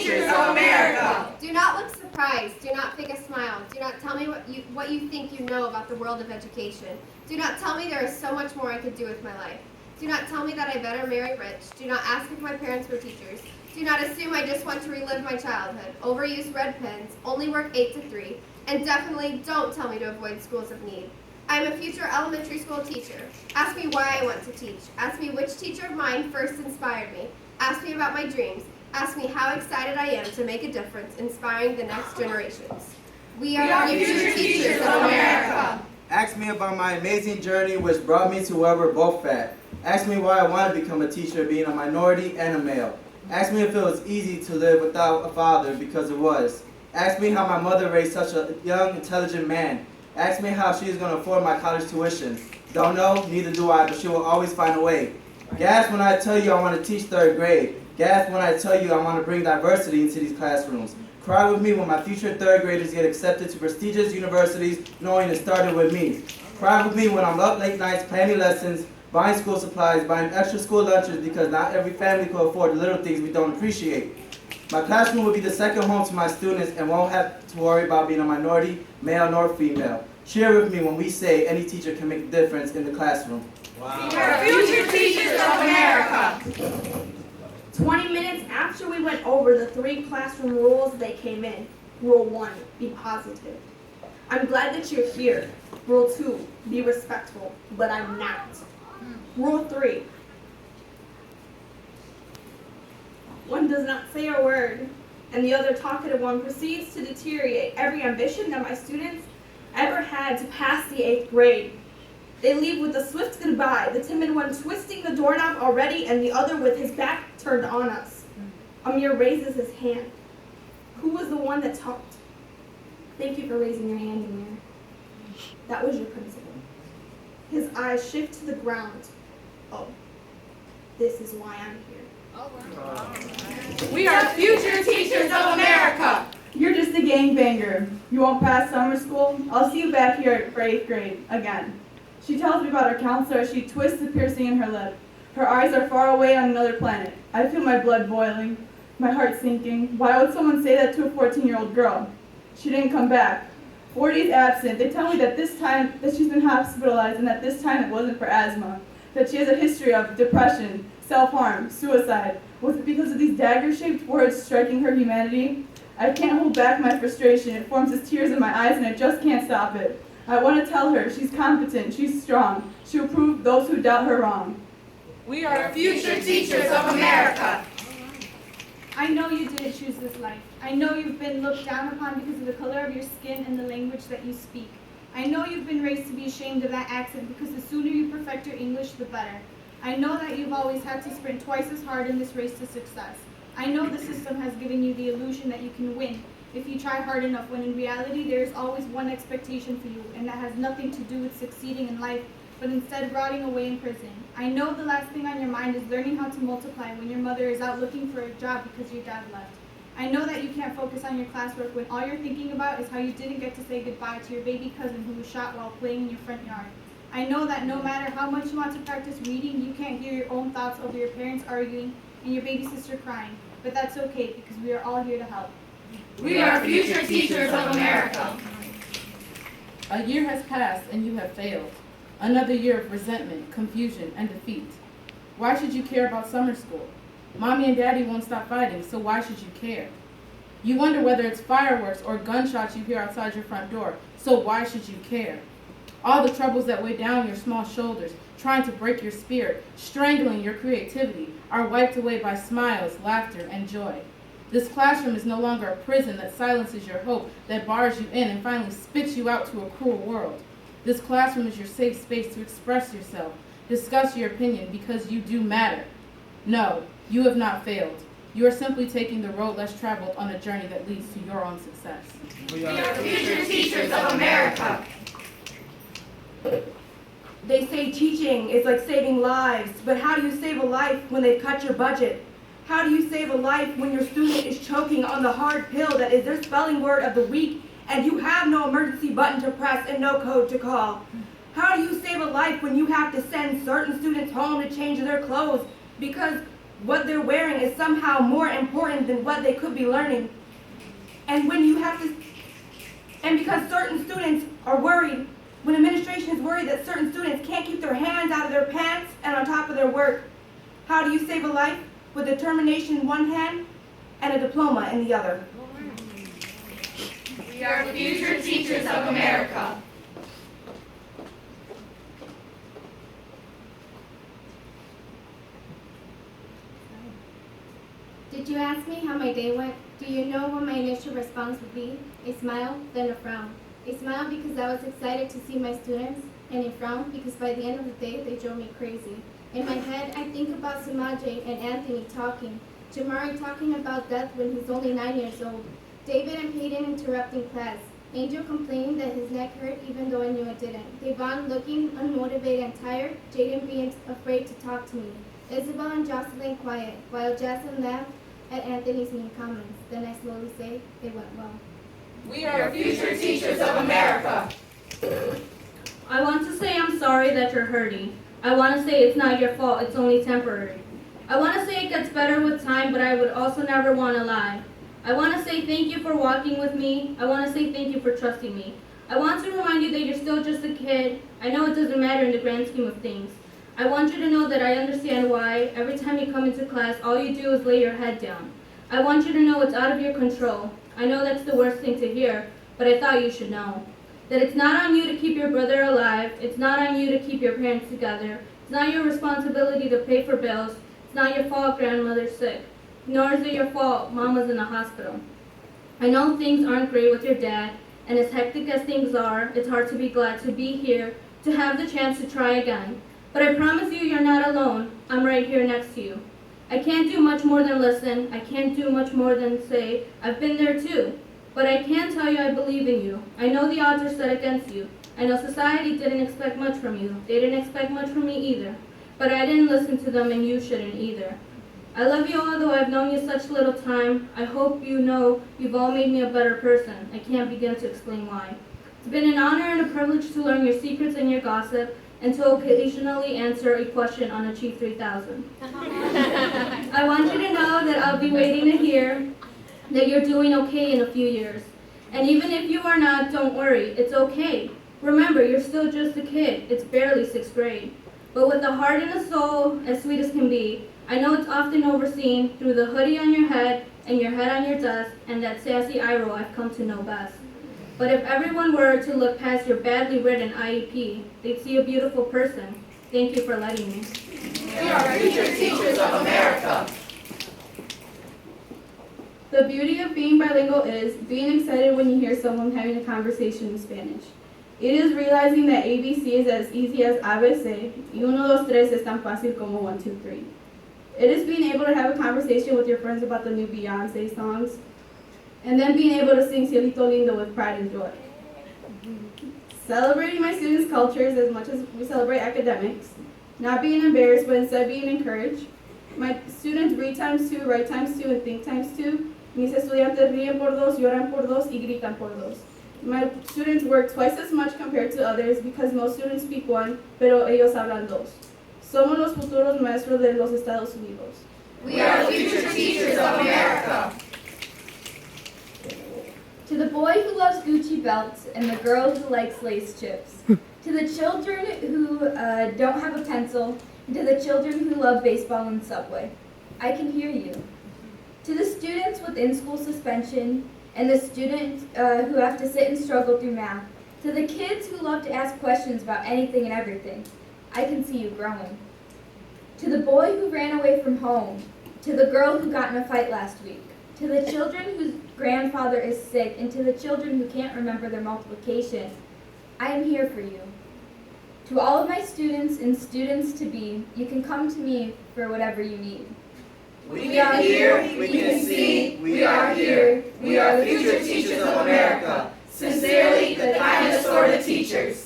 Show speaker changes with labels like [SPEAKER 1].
[SPEAKER 1] teachers of America!
[SPEAKER 2] Do not look surprised. Do not fake a smile. Do not tell me what you think you know about the world of education. Do not tell me there is so much more I could do with my life. Do not tell me that I better marry rich. Do not ask if my parents were teachers. Do not assume I just want to relive my childhood, overuse red pens, only work 8 to 3, and definitely don't tell me to avoid schools of need. I am a future elementary school teacher. Ask me why I want to teach. Ask me which teacher of mine first inspired me. Ask me about my dreams. Ask me how excited I am to make a difference, inspiring the next generations. We are future teachers of America.
[SPEAKER 3] Ask me about my amazing journey which brought me to where we're both at. Ask me why I want to become a teacher being a minority and a male. Ask me if it was easy to live without a father, because it was. Ask me how my mother raised such a young, intelligent man. Ask me how she is going to afford my college tuition. Don't know, neither do I, but she will always find a way. Gasp when I tell you I want to teach third grade. Gasp when I tell you I want to bring diversity into these classrooms. Cry with me when my future third graders get accepted to prestigious universities, knowing it started with me. Cry with me when I'm up late nights planning lessons, buying school supplies, buying extra school lunches, because not every family can afford the little things we don't appreciate. My classroom will be the second home to my students and won't have to worry about being a minority, male nor female. Cheer with me when we say any teacher can make a difference in the classroom.
[SPEAKER 1] Wow. We are future teachers of America.
[SPEAKER 4] 20 minutes after we went over the 3 classroom rules, they came in. Rule 1, be positive. I'm glad that you're here. Rule 2, be respectful, but I'm not. Rule 3, one does not say a word, and the other talkative one proceeds to deteriorate every ambition that my students ever had to pass the 8th grade. They leave with a swift goodbye, the timid one twisting the doorknob already and the other with his back turned on us. Amir raises his hand. Who was the one that talked? Thank you for raising your hand, Amir. That was your principal. His eyes shift to the ground. Oh, this is why I'm here.
[SPEAKER 1] We are future teachers of America.
[SPEAKER 5] You're just a gangbanger. You won't pass summer school? I'll see you back here for 8th grade, again. She tells me about her counselor as she twists the piercing in her lip. Her eyes are far away on another planet. I feel my blood boiling, my heart sinking. Why would someone say that to a 14-year-old girl? She didn't come back. 4 days absent. They tell me that this time that she's been hospitalized and that this time it wasn't for asthma. That she has a history of depression, self-harm, suicide. Was it because of these dagger-shaped words striking her humanity? I can't hold back my frustration. It forms as tears in my eyes and I just can't stop it. I want to tell her she's competent, she's strong. She will prove those who doubt her wrong.
[SPEAKER 1] We are future teachers of America.
[SPEAKER 6] I know you didn't choose this life. I know you've been looked down upon because of the color of your skin and the language that you speak. I know you've been raised to be ashamed of that accent because the sooner you perfect your English, the better. I know that you've always had to sprint twice as hard in this race to success. I know the system has given you the illusion that you can win if you try hard enough, when in reality there is always one expectation for you, and that has nothing to do with succeeding in life, but instead rotting away in prison. I know the last thing on your mind is learning how to multiply when your mother is out looking for a job because your dad left. I know that you can't focus on your classwork when all you're thinking about is how you didn't get to say goodbye to your baby cousin who was shot while playing in your front yard. I know that no matter how much you want to practice reading, you can't hear your own thoughts over your parents arguing and your baby sister crying. But that's okay, because we are all here to help.
[SPEAKER 1] We are future teachers of America.
[SPEAKER 7] A year has passed and you have failed. Another year of resentment, confusion, and defeat. Why should you care about summer school? Mommy and Daddy won't stop fighting, so why should you care? You wonder whether it's fireworks or gunshots you hear outside your front door, so why should you care? All the troubles that weigh down your small shoulders, trying to break your spirit, strangling your creativity, are wiped away by smiles, laughter, and joy. This classroom is no longer a prison that silences your hope, that bars you in and finally spits you out to a cruel world. This classroom is your safe space to express yourself, discuss your opinion, because you do matter. No, you have not failed. You are simply taking the road less traveled on a journey that leads to your own success.
[SPEAKER 1] We are future teachers of America.
[SPEAKER 8] They say teaching is like saving lives, but how do you save a life when they've cut your budget? How do you save a life when your student is choking on the hard pill that is their spelling word of the week and you have no emergency button to press and no code to call? How do you save a life when you have to send certain students home to change their clothes because what they're wearing is somehow more important than what they could be learning. And because certain students are worried, when administration is worried that certain students can't keep their hands out of their pants and on top of their work, how do you save a life? With determination in one hand and a diploma in the other.
[SPEAKER 1] We are the future teachers of America.
[SPEAKER 2] Did you ask me how my day went? Do you know what my initial response would be? A smile, then a frown. A smile because I was excited to see my students, and a frown because by the end of the day, they drove me crazy. In my head, I think about Samaje and Anthony talking, Jamari talking about death when he's only 9 years old, David and Peyton interrupting class, Angel complaining that his neck hurt even though I knew it didn't, Devon looking unmotivated and tired, Jaden being afraid to talk to me, Isabel and Jocelyn quiet, while Jaslyn laughed at Anthony's mean comments. Then I slowly say, it went well.
[SPEAKER 1] We are the future teachers of America.
[SPEAKER 9] I want to say I'm sorry that you're hurting. I want to say it's not your fault, it's only temporary. I want to say it gets better with time, but I would also never want to lie. I want to say thank you for walking with me. I want to say thank you for trusting me. I want to remind you that you're still just a kid. I know it doesn't matter in the grand scheme of things. I want you to know that I understand why every time you come into class, all you do is lay your head down. I want you to know it's out of your control. I know that's the worst thing to hear, but I thought you should know. That it's not on you to keep your brother alive. It's not on you to keep your parents together. It's not your responsibility to pay for bills. It's not your fault grandmother's sick. Nor is it your fault mama's in the hospital. I know things aren't great with your dad, and as hectic as things are, it's hard to be glad to be here, to have the chance to try again. But I promise you, you're not alone. I'm right here next to you. I can't do much more than listen. I can't do much more than say, I've been there too. But I can tell you I believe in you. I know the odds are set against you. I know society didn't expect much from you. They didn't expect much from me either. But I didn't listen to them, and you shouldn't either. I love you all, though I've known you such little time. I hope you know you've all made me a better person. I can't begin to explain why. It's been an honor and a privilege to learn your secrets and your gossip, and to occasionally answer a question on Achieve 3000. I want you to know that I'll be waiting to hear that you're doing okay in a few years. And even if you are not, don't worry, it's okay. Remember, you're still just a kid. It's barely 6th grade. But with a heart and a soul as sweet as can be, I know it's often overseen through the hoodie on your head and your head on your desk and that sassy eye roll I've come to know best. But if everyone were to look past your badly written IEP, they'd see a beautiful person. Thank you for letting me.
[SPEAKER 1] We are future teachers of America.
[SPEAKER 5] The beauty of being bilingual is being excited when you hear someone having a conversation in Spanish. It is realizing that ABC is as easy as ABC, y 1, 2, 3 es tan fácil como 1, 2, 3. It is being able to have a conversation with your friends about the new Beyonce songs, and then being able to sing Cielito Lindo with pride and joy. Celebrating my students' cultures as much as we celebrate academics, not being embarrassed, but instead being encouraged. My students read times 2, write times 2, and think times 2. Mis estudiantes ríen por 2, lloran por 2, y gritan por 2. My students work twice as much compared to others because most students speak 1, pero ellos hablan 2. Somos los futuros maestros de los Estados Unidos.
[SPEAKER 1] We are future teachers of America.
[SPEAKER 10] To the boy who loves Gucci belts and the girl who likes lace chips. To the children who don't have a pencil, and to the children who love baseball and Subway. I can hear you. To the students with in-school suspension, and the students who have to sit and struggle through math. To the kids who love to ask questions about anything and everything. I can see you growing. To the boy who ran away from home. To the girl who got in a fight last week. To the children whose grandfather is sick, and to the children who can't remember their multiplication. I am here for you. To all of my students and students-to-be, you can come to me for whatever you need.
[SPEAKER 1] We are here, we can see, we are here. We are the future teachers of America. Sincerely, the kindest Sorta teachers.